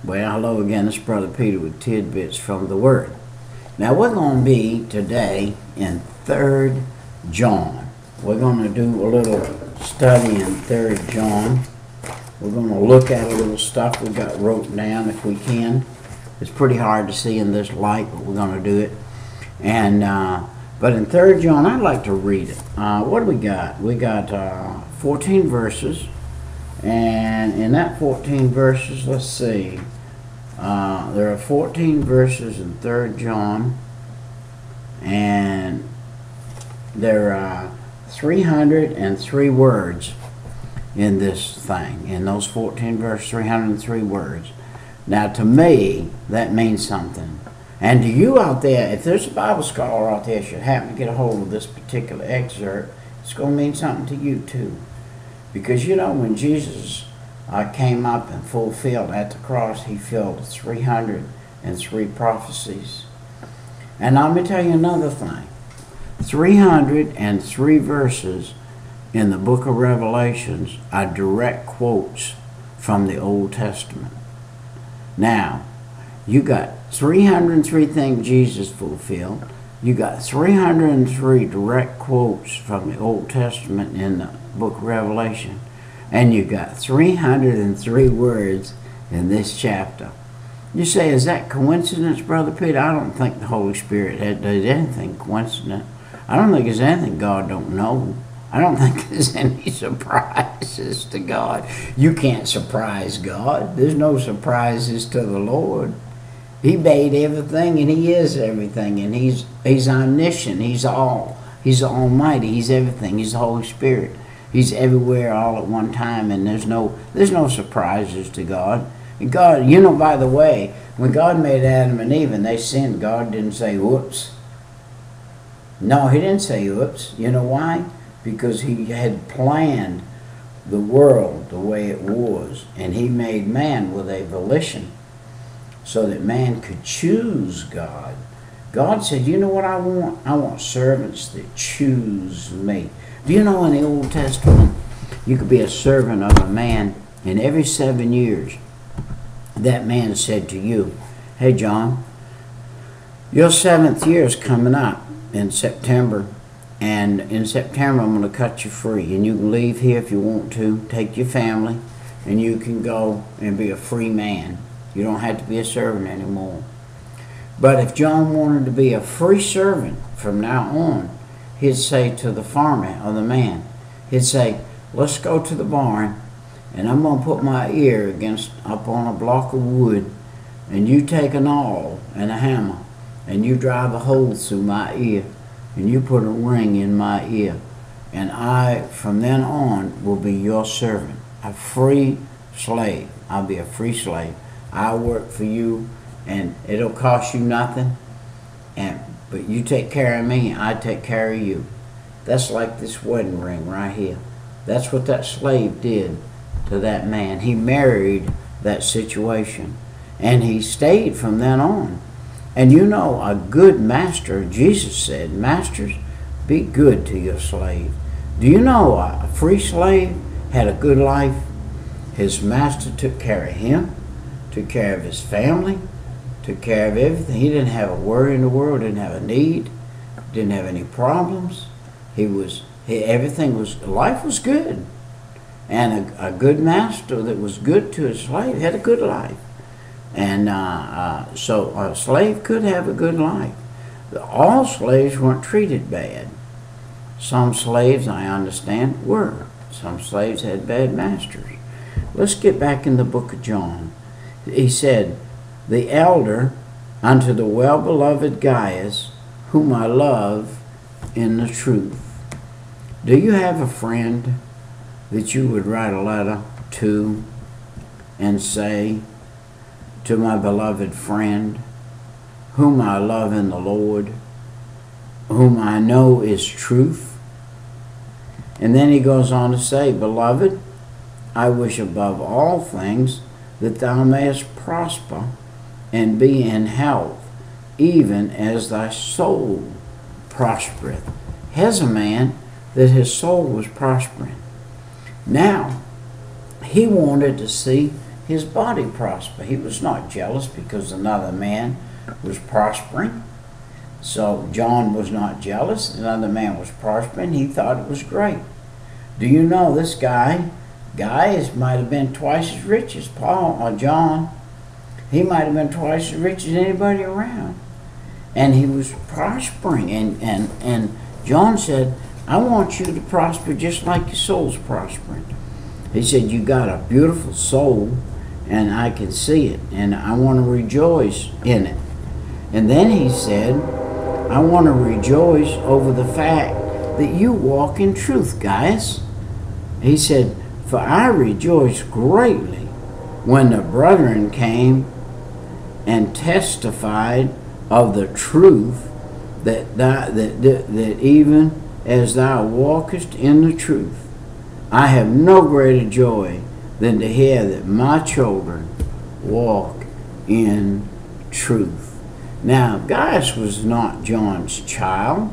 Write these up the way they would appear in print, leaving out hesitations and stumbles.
Well, hello again. This is Brother Peter with tidbits from the Word. Now, we're going to be today in 3rd John. We're going to do a little study in 3rd John. We're going to look at a little stuff we got wrote down if we can. It's pretty hard to see in this light, but we're going to do it. And but in 3rd John, I'd like to read it. What do we got? We got 14 verses. And in that 14 verses, let's see. There are 14 verses in 3rd John, and there are 303 words in this thing. In those 14 verses, 303 words. Now, to me, that means something. And to you out there, if there's a Bible scholar out there should happen to get a hold of this particular excerpt, it's going to mean something to you too. Because you know, when Jesus came up and fulfilled at the cross, he filled 303 prophecies. And let me tell you another thing. 303 verses in the book of Revelations are direct quotes from the Old Testament. Now, you got 303 things Jesus fulfilled. You got 303 direct quotes from the Old Testament in the book of Revelation. And you got 303 words in this chapter. You say, is that coincidence, Brother Peter? I don't think the Holy Spirit did anything coincident. I don't think there's anything God don't know. I don't think there's any surprises to God. You can't surprise God. There's no surprises to the Lord. He made everything, and He is everything, and He's omniscient. He's Almighty. He's everything. He's the Holy Spirit. He's everywhere all at one time, and there's no surprises to God. And God, you know, by the way, when God made Adam and Eve and they sinned, God didn't say whoops. No, He didn't say whoops. You know why? Because He had planned the world the way it was, and He made man with a volition so that man could choose God. God said, you know what I want? I want servants that choose me. Do you know in the Old Testament, you could be a servant of a man, and every 7 years, that man said to you, hey John, your 7th year is coming up in September, and in September I'm going to cut you free, and you can leave here if you want to, take your family, and you can go and be a free man. You don't have to be a servant anymore. But if John wanted to be a free servant from now on, he'd say to the farmer or the man, he'd say, let's go to the barn, and I'm going to put my ear up on a block of wood, and you take an awl and a hammer, and you drive a hole through my ear, and you put a ring in my ear, and I, from then on, will be your servant, a free slave. I'll be a free slave. I'll work for you, and it'll cost you nothing, but you take care of me, I take care of you. That's like this wedding ring right here. That's what that slave did to that man. He married that situation, and he stayed from then on. And you know, a good master, Jesus said, masters, be good to your slave. Do you know a free slave had a good life? His master took care of him, took care of his family, took care of everything. He didn't have a worry in the world, didn't have a need, didn't have any problems. Life was good. And a good master that was good to his slave had a good life. And so a slave could have a good life. All slaves weren't treated bad. Some slaves, I understand, were. Some slaves had bad masters. Let's get back in the book of John. He said, the elder unto the well-beloved Gaius, whom I love in the truth. Do you have a friend that you would write a letter to and say, to my beloved friend, whom I love in the Lord, whom I know is truth? And then he goes on to say, beloved, I wish above all things that thou mayest prosper and be in health, even as thy soul prospereth. Here's a man that his soul was prospering. Now, he wanted to see his body prosper. He was not jealous because another man was prospering. So John was not jealous. Another man was prospering. He thought it was great. Do you know this guy might have been twice as rich as Paul or John. He might have been twice as rich as anybody around. And he was prospering. And John said, I want you to prosper just like your soul's prospering. He said, you got a beautiful soul, and I can see it, and I want to rejoice in it. And then he said, I want to rejoice over the fact that you walk in truth, guys. He said, for I rejoice greatly when the brethren came and testified of the truth that even as thou walkest in the truth. I have no greater joy than to hear that my children walk in truth. Now, Gaius was not John's child.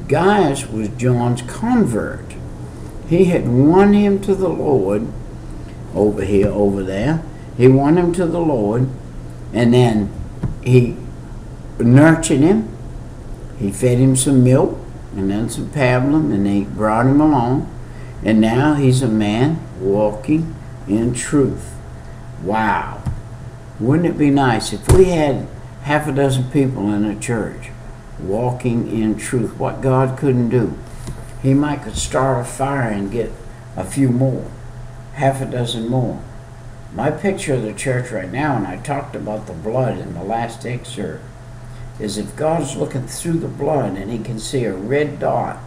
Gaius was John's convert. He had won him to the Lord over there. He won him to the Lord, and then he nurtured him. He fed him some milk and then some pablum, and he brought him along. And now he's a man walking in truth. Wow. Wouldn't it be nice if we had half a dozen people in a church walking in truth? What God couldn't do. He might could start a fire and get a few more, half a dozen more. My picture of the church right now, and I talked about the blood in the last excerpt, is if God's looking through the blood and he can see a red dot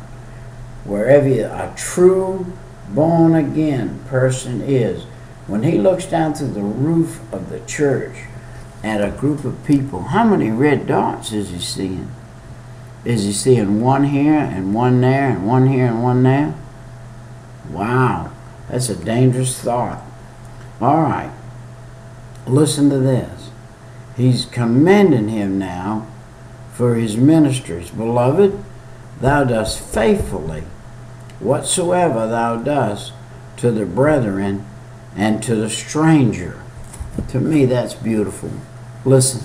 wherever a true born-again person is, when he looks down through the roof of the church at a group of people, how many red dots is he seeing? Is he seeing one here and one there and one here and one there? Wow, that's a dangerous thought. All right, listen to this. He's commending him now for his ministries. Beloved, thou dost faithfully whatsoever thou dost to the brethren and to the stranger. To me, that's beautiful. Listen,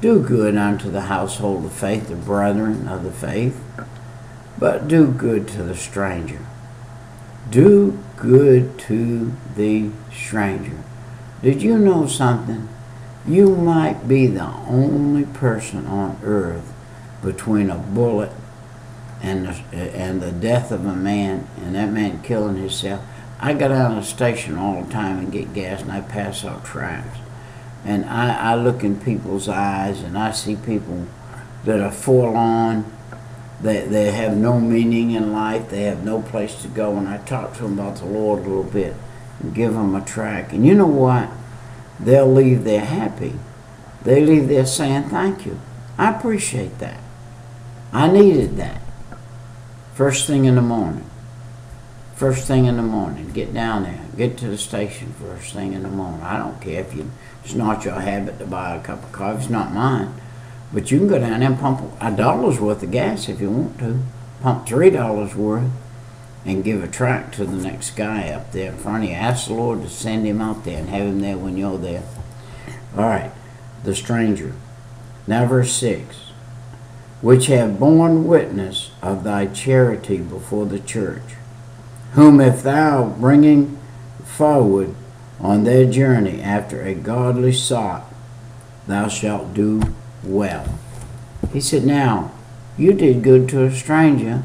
do good unto the household of faith, the brethren of the faith, but do good to the stranger. Do good to the stranger. Did you know something? You might be the only person on earth between a bullet and the death of a man, and that man killing himself. I go down to the station all the time and get gas, and I pass out tracts. And I look in people's eyes, and I see people that are forlorn. They have no meaning in life. They have no place to go. And I talk to them about the Lord a little bit and give them a tract. And you know what? They'll leave there happy. They leave there saying, thank you. I appreciate that. I needed that. First thing in the morning. First thing in the morning. Get down there. Get to the station first thing in the morning. I don't care if it's not your habit to buy a cup of coffee. It's not mine. But you can go down there and pump $1 worth of gas if you want to. Pump $3 worth and give a tract to the next guy up there in front of you. Ask the Lord to send him out there and have him there when you're there. All right. The stranger. Now verse 6. Which have borne witness of thy charity before the church, whom if thou bringing forward on their journey after a godly sort, thou shalt do well. He said, now, you did good to a stranger,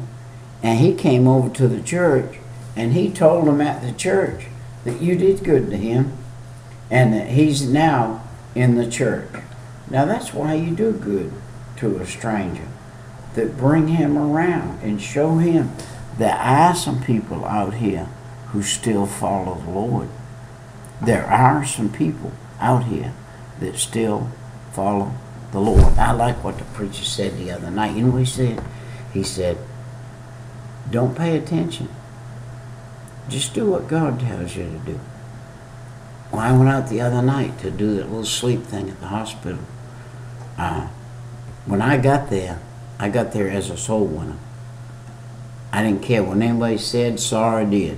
and he came over to the church, and he told him at the church that you did good to him, and that he's now in the church. Now that's why you do good to a stranger, that bring him around and show him there are some people out here who still follow the Lord. There are some people out here that still follow the Lord. I like what the preacher said the other night. You know what he said? He said, don't pay attention. Just do what God tells you to do. Well, I went out the other night to do that little sleep thing at the hospital. When I got there as a soul winner. I didn't care what anybody said, saw, or did.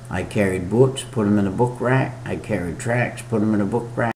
I carried books, put them in a book rack. I carried tracts, put them in a book rack.